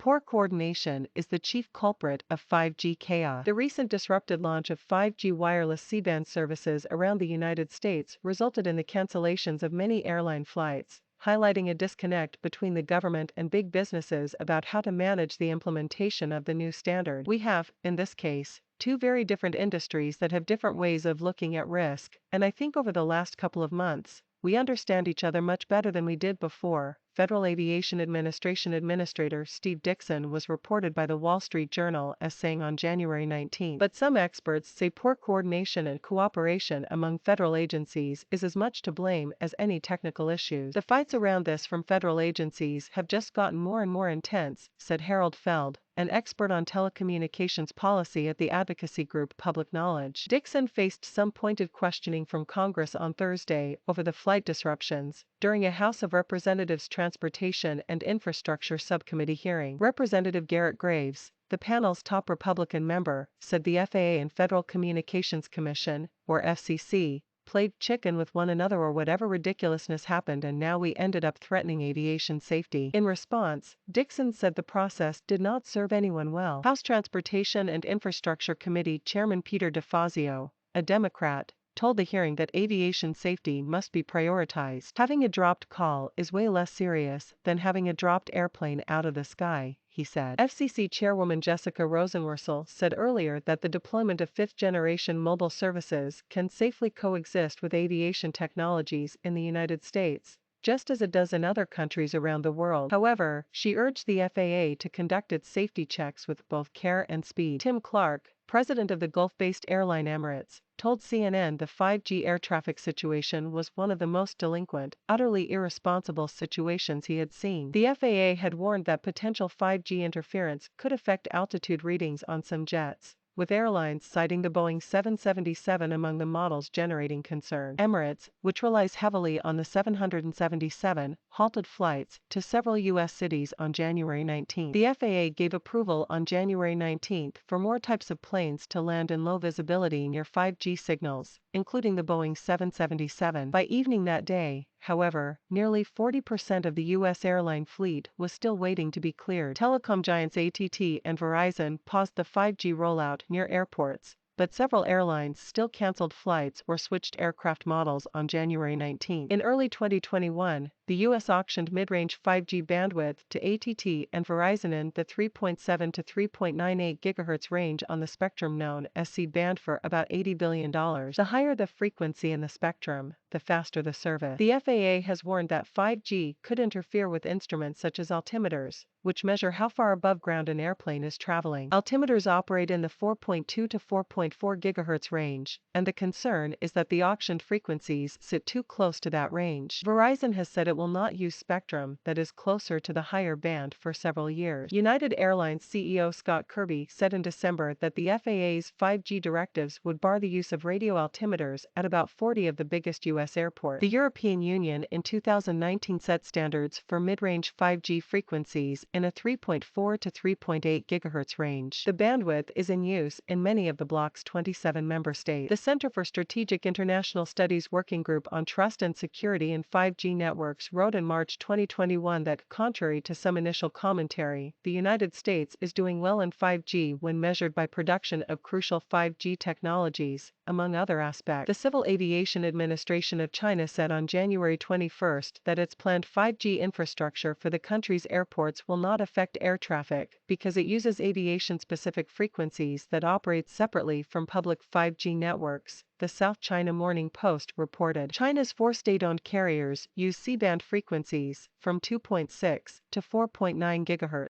Poor coordination is the chief culprit of 5G chaos. The recent disrupted launch of 5G wireless C-band services around the United States resulted in the cancellations of many airline flights, highlighting a disconnect between the government and big businesses about how to manage the implementation of the new standard. We have, in this case, two very different industries that have different ways of looking at risk, and I think over the last couple of months, we understand each other much better than we did before, Federal Aviation Administration Administrator Steve Dickson was reported by the Wall Street Journal as saying on January 19. But some experts say poor coordination and cooperation among federal agencies is as much to blame as any technical issues. The fights around this from federal agencies have just gotten more and more intense, said Harold Feld, an expert on telecommunications policy at the advocacy group Public Knowledge. Dickson faced some pointed questioning from Congress on Thursday over the flight disruptions during a House of Representatives Transportation and Infrastructure Subcommittee hearing. Representative Garret Graves, the panel's top Republican member, said the FAA and Federal Communications Commission, or FCC, played chicken with one another or whatever ridiculousness happened, and now we ended up threatening aviation safety. In response, Dickson said the process did not serve anyone well. House Transportation and Infrastructure Committee Chairman Peter DeFazio, a Democrat, told the hearing that aviation safety must be prioritized. Having a dropped call is way less serious than having a dropped airplane out of the sky, he said. FCC Chairwoman Jessica Rosenworcel said earlier that the deployment of fifth-generation mobile services can safely coexist with aviation technologies in the United States, just as it does in other countries around the world. However, she urged the FAA to conduct its safety checks with both care and speed. Tim Clark, president of the Gulf-based airline Emirates, told CNN the 5G air traffic situation was one of the most delinquent, utterly irresponsible situations he had seen. The FAA had warned that potential 5G interference could affect altitude readings on some jets, with airlines citing the Boeing 777 among the models generating concern. Emirates, which relies heavily on the 777, halted flights to several U.S. cities on January 19. The FAA gave approval on January 19 for more types of planes to land in low visibility near 5G signals, including the Boeing 777. By evening that day, however, nearly 40% of the U.S. airline fleet was still waiting to be cleared. Telecom giants ATT and Verizon paused the 5G rollout near airports, but several airlines still canceled flights or switched aircraft models on January 19. In early 2021, the U.S. auctioned midrange 5G bandwidth to ATT and Verizon in the 3.7 to 3.98 GHz range on the spectrum known as C-band for about $80 billion. The higher the frequency in the spectrum, the faster the service. The FAA has warned that 5G could interfere with instruments such as altimeters, which measure how far above ground an airplane is traveling. Altimeters operate in the 4.2 to 4.4 GHz range, and the concern is that the auctioned frequencies sit too close to that range. Verizon has said it will not use spectrum that is closer to the higher band for several years. United Airlines CEO Scott Kirby said in December that the FAA's 5G directives would bar the use of radio altimeters at about 40 of the biggest U.S. airports. The European Union in 2019 set standards for mid-range 5G frequencies in a 3.4 to 3.8 GHz range. The bandwidth is in use in many of the bloc's 27 member states. The Center for Strategic International Studies Working Group on Trust and Security in 5G Networks wrote in March 2021 that, contrary to some initial commentary, the United States is doing well in 5G when measured by production of crucial 5G technologies, among other aspects. The Civil Aviation Administration of China said on January 21 that its planned 5G infrastructure for the country's airports will not affect air traffic because it uses aviation-specific frequencies that operate separately from public 5G networks, the South China Morning Post reported. China's four state-owned carriers use C-band frequencies from 2.6 to 4.9 GHz.